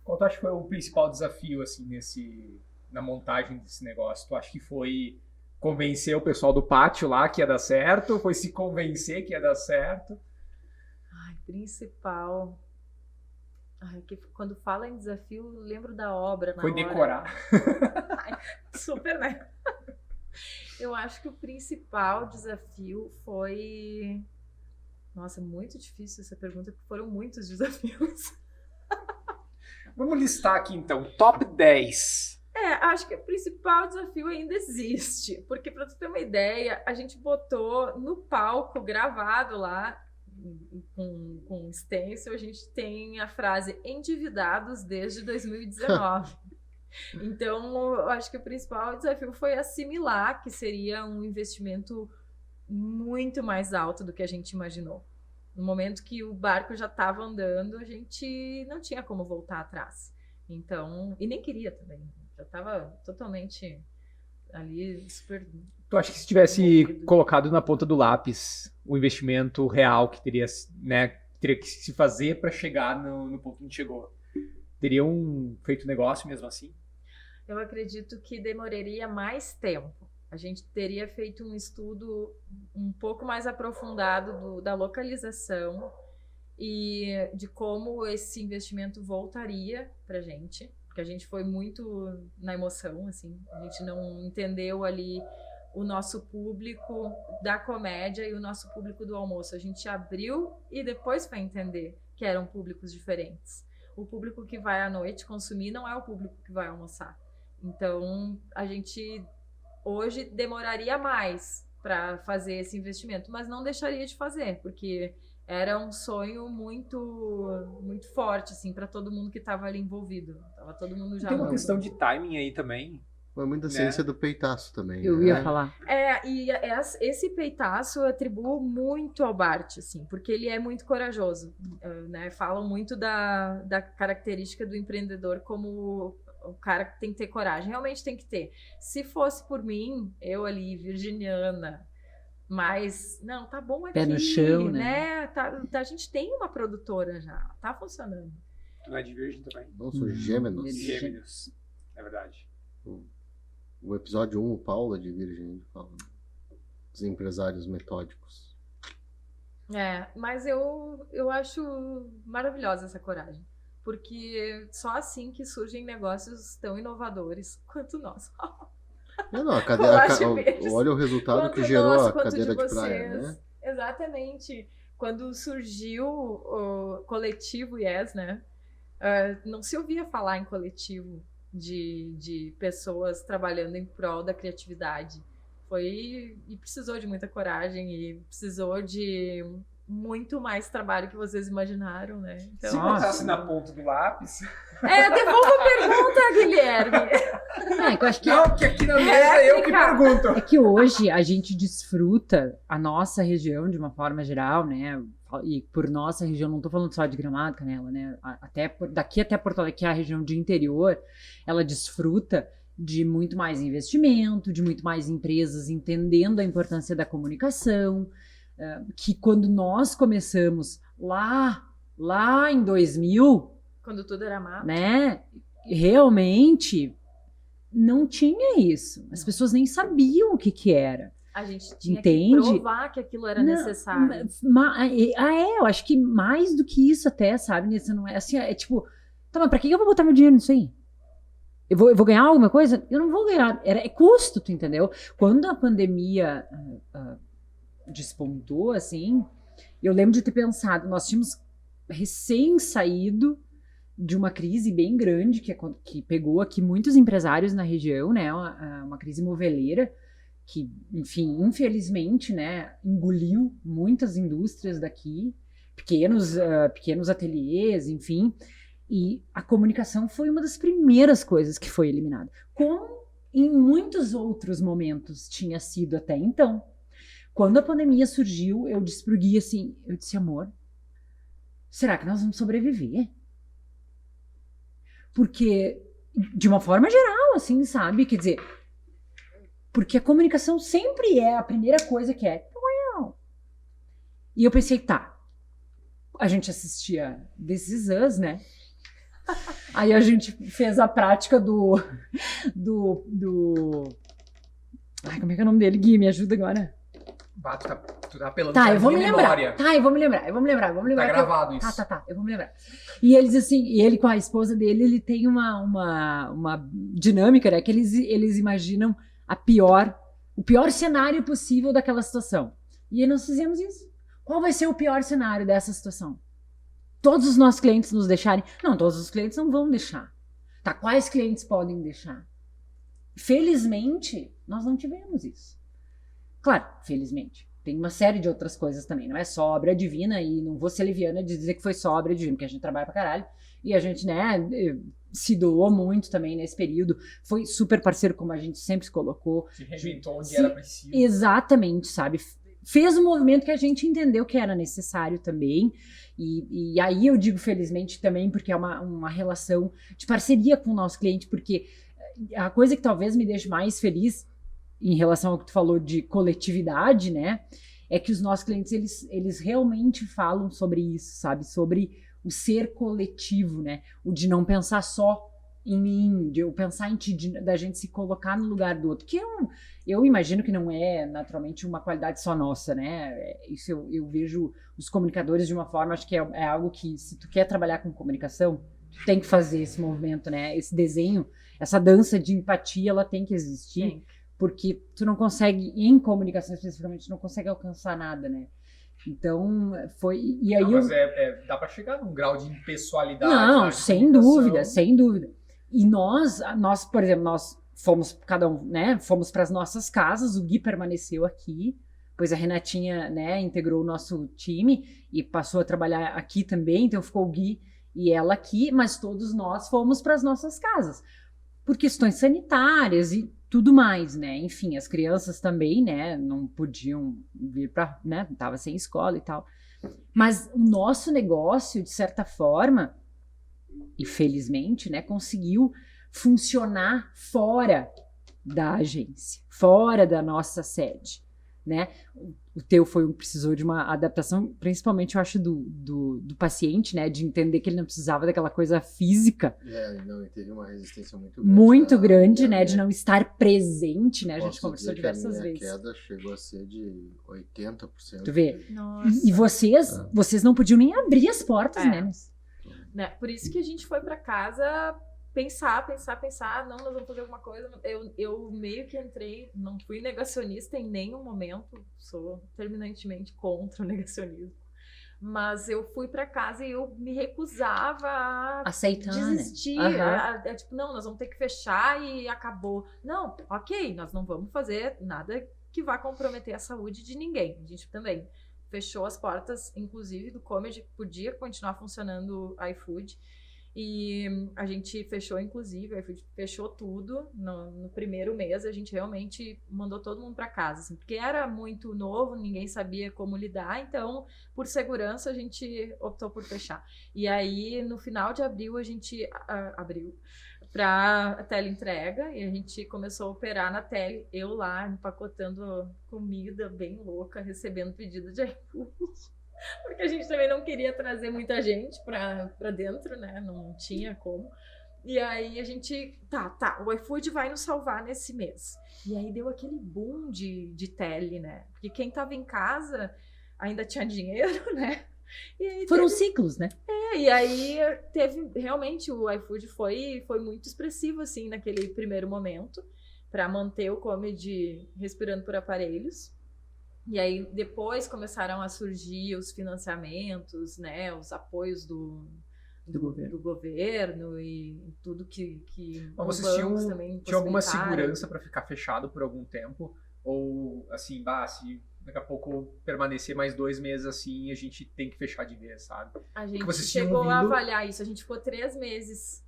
Qual tu acha que foi o principal desafio, assim, na montagem desse negócio? Tu acha que foi convencer o pessoal do pátio lá que ia dar certo? Foi se convencer que ia dar certo? Ai, principal. Ai, que quando fala em desafio, eu lembro da obra na Foi hora. decorar. Ai, super, né? Eu acho que o principal desafio foi... Nossa, muito difícil essa pergunta, porque foram muitos desafios. Vamos listar aqui, então. Top 10. Acho que o principal desafio ainda existe. Porque, para tu ter uma ideia, a gente botou no palco, gravado lá, com stencil, a gente tem a frase endividados desde 2019. Então, eu acho que o principal desafio foi assimilar que seria um investimento muito mais alto do que a gente imaginou. No momento que o barco já estava andando, a gente não tinha como voltar atrás. Então, e nem queria também. Já estava totalmente ali super... Tu acha que se tivesse colocado na ponta do lápis o investimento real que teria, né, teria que se fazer para chegar no ponto que a gente chegou, teriam feito negócio mesmo assim? Eu acredito que demoraria mais tempo. A gente teria feito um estudo um pouco mais aprofundado da localização e de como esse investimento voltaria para a gente, porque a gente foi muito na emoção, assim, a gente não entendeu ali o nosso público da comédia e o nosso público do almoço. A gente abriu e depois foi entender que eram públicos diferentes. O público que vai à noite consumir não é o público que vai almoçar. Então, a gente hoje demoraria mais para fazer esse investimento, mas não deixaria de fazer, porque era um sonho muito muito forte assim para todo mundo que estava ali envolvido. Tava todo mundo já. Tem uma questão de timing aí também. Foi muita ciência do peitaço também. Eu ia falar. E esse peitaço eu atribuo muito ao Bart, assim, porque ele é muito corajoso, né? Falam muito da característica do empreendedor como o cara que tem que ter coragem. Realmente tem que ter. Se fosse por mim, eu ali, virginiana, mas, não, tá bom aqui, pé no chão, né? A gente tem uma produtora já, tá funcionando. Tu não é de virgem também? Não, sou gêmeos. Gêmeos, é verdade. O episódio 1, o Paulo é de virgem, fala dos empresários metódicos. Mas eu acho maravilhosa essa coragem. Porque só assim que surgem negócios tão inovadores quanto nós. Não, olha o resultado Quanto que gerou nosso, a quanto cadeira de vocês. praia, né? Exatamente. Quando surgiu o coletivo Yes, né? Não se ouvia falar em coletivo de pessoas trabalhando em prol da criatividade. E precisou de muita coragem e precisou de muito mais trabalho que vocês imaginaram, né? Então, se botasse na ponta do lápis... devolva a pergunta, Guilherme. Eu acho que não, porque aqui na mesa eu que pergunto. É que hoje a gente desfruta a nossa região de uma forma geral, né? E por nossa região, não tô falando só de Gramado, Canela, né? Daqui até Porto Alegre, que é a região de interior, ela desfruta de muito mais investimento, de muito mais empresas entendendo a importância da comunicação, que quando nós começamos lá em 2000... Quando tudo era mato. Né? Realmente não tinha isso. As pessoas nem sabiam o que era. A gente tinha Entende? que provar que aquilo era necessário. Eu acho que mais do que isso até, sabe? Nessa não é assim, tipo, tá, mas pra que eu vou botar meu dinheiro nisso aí? Eu vou ganhar alguma coisa? Eu não vou ganhar. É custo, tu entendeu? Quando a pandemia despontou, assim, eu lembro de ter pensado, nós tínhamos recém saído de uma crise bem grande que pegou aqui muitos empresários na região, né? Uma crise moveleira que, enfim, infelizmente, né, engoliu muitas indústrias daqui, pequenos ateliês, enfim, e a comunicação foi uma das primeiras coisas que foi eliminada, como em muitos outros momentos tinha sido até então. Quando a pandemia surgiu, eu disse pro Gui assim, eu disse, amor, será que nós vamos sobreviver? Porque, de uma forma geral, assim, sabe? Quer dizer, porque a comunicação sempre é a primeira coisa que é. E eu pensei, tá, a gente assistia This Is Us, né? Aí a gente fez a prática Ai, como é que é o nome dele? Gui, me ajuda agora. Bah, tu tá apelando Tá, pra eu vou me minha lembrar. memória. Tá, eu vou me lembrar. Tá gravado isso. Tá, eu vou me lembrar. E eles, assim, e ele com a esposa dele, ele tem uma dinâmica, né? Que eles imaginam o pior cenário possível daquela situação. E nós fizemos isso. Qual vai ser o pior cenário dessa situação? Todos os nossos clientes nos deixarem? Não, todos os clientes não vão deixar. Tá, quais clientes podem deixar? Felizmente, nós não tivemos isso. Claro, felizmente. Tem uma série de outras coisas também. Não é só obra divina, e não vou ser leviana de dizer que foi só obra divina, porque a gente trabalha pra caralho. E a gente, né, se doou muito também nesse período. Foi super parceiro, como a gente sempre se colocou. Se reinventou onde era preciso. Exatamente, sabe? Fez um movimento que a gente entendeu que era necessário também. E aí eu digo felizmente também, porque é uma relação de parceria com o nosso cliente, porque a coisa que talvez me deixe mais feliz em relação ao que tu falou de coletividade, né, é que os nossos clientes, eles realmente falam sobre isso, sabe, sobre o ser coletivo, né, o de não pensar só em mim, de eu pensar em ti, da gente se colocar no lugar do outro, que eu imagino que não é naturalmente uma qualidade só nossa, né, isso eu vejo os comunicadores de uma forma, acho que é algo que, se tu quer trabalhar com comunicação, tu tem que fazer esse movimento, né, esse desenho, essa dança de empatia, ela tem que existir. Sim. Porque tu não consegue, em comunicação especificamente, não consegue alcançar nada, né? Então, foi... E aí não, mas dá pra chegar num grau de impessoalidade. Não, sem dúvida, sem dúvida. E nós, por exemplo, nós fomos, cada um, né? Fomos para as nossas casas, o Gui permaneceu aqui, pois a Renatinha, né, integrou o nosso time e passou a trabalhar aqui também, então ficou o Gui e ela aqui, mas todos nós fomos para as nossas casas, por questões sanitárias e tudo mais, né? Enfim, as crianças também, né? Não podiam vir para, né? Tava sem escola e tal. Mas o nosso negócio, de certa forma, e felizmente, né? Conseguiu funcionar fora da agência, fora da nossa sede, né? O teu precisou de uma adaptação, principalmente, eu acho, do paciente, né? De entender que ele não precisava daquela coisa física. Não, ele teve uma resistência muito grande. Muito grande, né? De não estar presente, né? A gente conversou diversas vezes. A queda chegou a ser de 80%. Tu vê? Nossa. E vocês não podiam nem abrir as portas, né? Por isso que a gente foi pra casa pensar, não, nós vamos fazer alguma coisa. Eu meio que entrei, não fui negacionista em nenhum momento, sou terminantemente contra o negacionismo, mas eu fui pra casa e eu me recusava a aceitar, desistir, né? tipo, não, nós vamos ter que fechar e acabou. Não, ok, nós não vamos fazer nada que vá comprometer a saúde de ninguém. A gente também fechou as portas, inclusive do Comedy, podia continuar funcionando o iFood. E a gente fechou, inclusive, a iFood fechou tudo no primeiro mês. A gente realmente mandou todo mundo para casa, assim, porque era muito novo, ninguém sabia como lidar. Então, por segurança, a gente optou por fechar. E aí, no final de abril, a gente abriu para teleentrega e a gente começou a operar na tele. Eu lá, empacotando comida bem louca, recebendo pedido de iFood. Porque a gente também não queria trazer muita gente pra dentro, né? Não tinha como. E aí a gente, o iFood vai nos salvar nesse mês. E aí deu aquele boom de tele, né? Porque quem tava em casa ainda tinha dinheiro, né? E aí foram ciclos, né? E aí teve, realmente, o iFood foi muito expressivo, assim, naquele primeiro momento, para manter o Comedy respirando por aparelhos. E aí depois começaram a surgir os financiamentos, né, os apoios do governo e tudo que mas vocês tinham alguma segurança para ficar fechado por algum tempo? Ou assim, se daqui a pouco permanecer mais 2 meses assim, a gente tem que fechar de vez, sabe? A gente chegou a avaliar isso, a gente ficou 3 meses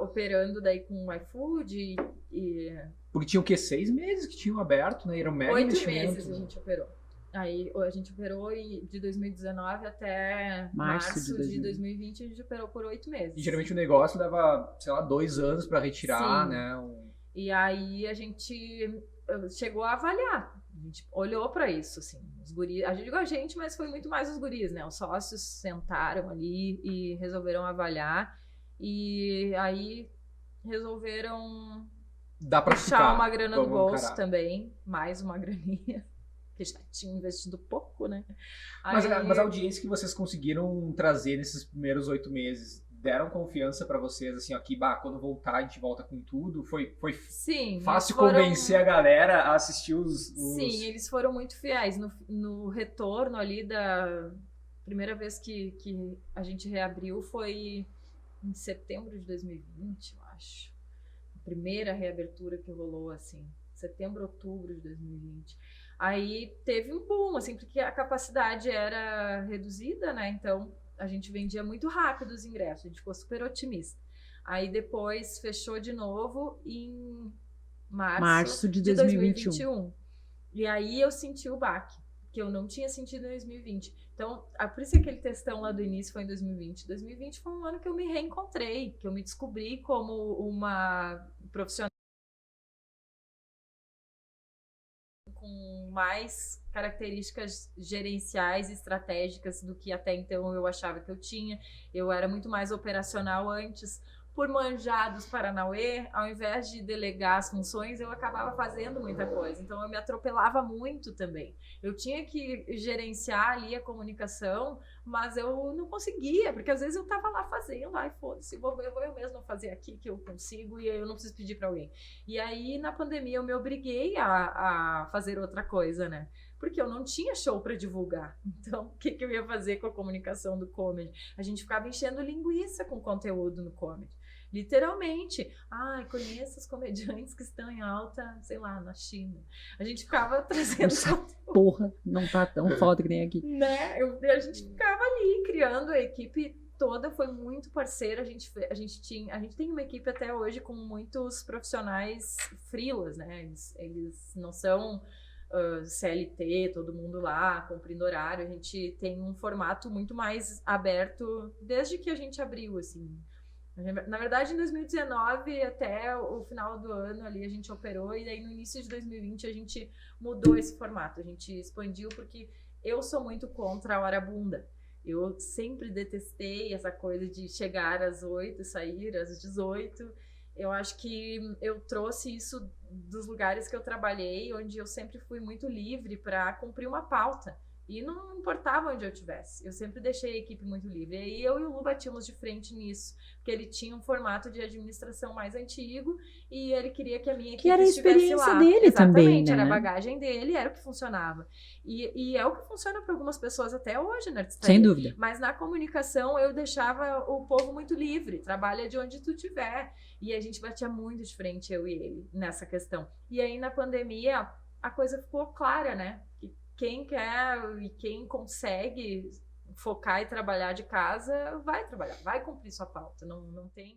operando daí com o iFood e... Porque tinha o quê? 6 meses que tinham aberto, né? Era um mega 8 investimento. meses a gente operou. Aí a gente operou de 2019 até março de 2020, a gente operou por 8 meses. E geralmente o negócio leva, sei lá, 2 anos para retirar, sim, né? E aí a gente chegou a avaliar. A gente olhou para isso, assim. Os guris, a gente, mas foi muito mais os guris, né? Os sócios sentaram ali e resolveram avaliar. E aí resolveram Dá pra puxar ficar. uma grana do Vamos bolso encarar. também, mais uma graninha, que já tinha investido pouco, né? Mas, Aí- mas a audiência que vocês conseguiram trazer nesses primeiros 8 meses, deram confiança pra vocês, assim, ó, que, quando voltar a gente volta com tudo? Foi Sim, fácil eles foram- convencer a galera a assistir os... Sim, eles foram muito fiéis. No retorno ali da primeira vez que a gente reabriu foi em setembro de 2020, eu acho. A primeira reabertura que rolou, assim, setembro, outubro de 2020. Aí teve um boom, assim, porque a capacidade era reduzida, né? Então a gente vendia muito rápido os ingressos, a gente ficou super otimista. Aí depois fechou de novo em Março de 2021. E aí eu senti o baque, que eu não tinha sentido em 2020. Então, por isso aquele textão lá do início foi em 2020. 2020 foi um ano que eu me reencontrei, que eu me descobri como uma profissional com mais características gerenciais e estratégicas do que até então eu achava que eu tinha. Eu era muito mais operacional antes. Por manjar dos Paranauê, ao invés de delegar as funções, eu acabava fazendo muita coisa. Então, eu me atropelava muito também. Eu tinha que gerenciar ali a comunicação, mas eu não conseguia, porque às vezes eu estava lá fazendo, ai, foda-se, vou eu mesma fazer aqui que eu consigo e eu não preciso pedir para alguém. E aí, na pandemia, eu me obriguei a fazer outra coisa, né? Porque eu não tinha show para divulgar. Então, o que eu ia fazer com a comunicação do comedy? A gente ficava enchendo linguiça com conteúdo no comedy. Literalmente. Ai, conheço os comediantes que estão em alta, sei lá, na China. A gente ficava trazendo conteúdo, Porra, não tá tão foda que nem aqui. né? A gente ficava ali criando a equipe toda, foi muito parceira. A gente tem uma equipe até hoje com muitos profissionais freelas, né? Eles não são CLT, todo mundo lá, cumprindo horário. A gente tem um formato muito mais aberto desde que a gente abriu, assim. Na verdade, em 2019 até o final do ano ali a gente operou, e daí no início de 2020 a gente mudou esse formato, a gente expandiu, porque eu sou muito contra a hora bunda. Eu sempre detestei essa coisa de chegar às 8 e sair às 18. Eu acho que eu trouxe isso dos lugares que eu trabalhei, onde eu sempre fui muito livre para cumprir uma pauta. E não importava onde eu estivesse, eu sempre deixei a equipe muito livre. E aí eu e o Lu batíamos de frente nisso, porque ele tinha um formato de administração mais antigo e ele queria que a minha equipe Que era a estivesse experiência lá. dele também, Exatamente, né? era a bagagem dele, era o que funcionava. E é o que funciona para algumas pessoas até hoje, né? Sem dúvida. Mas na comunicação eu deixava o povo muito livre, trabalha de onde tu tiver. E a gente batia muito de frente, eu e ele, nessa questão. E aí na pandemia a coisa ficou clara, né? Que quem quer e quem consegue focar e trabalhar de casa, vai trabalhar, vai cumprir sua pauta. Não tem...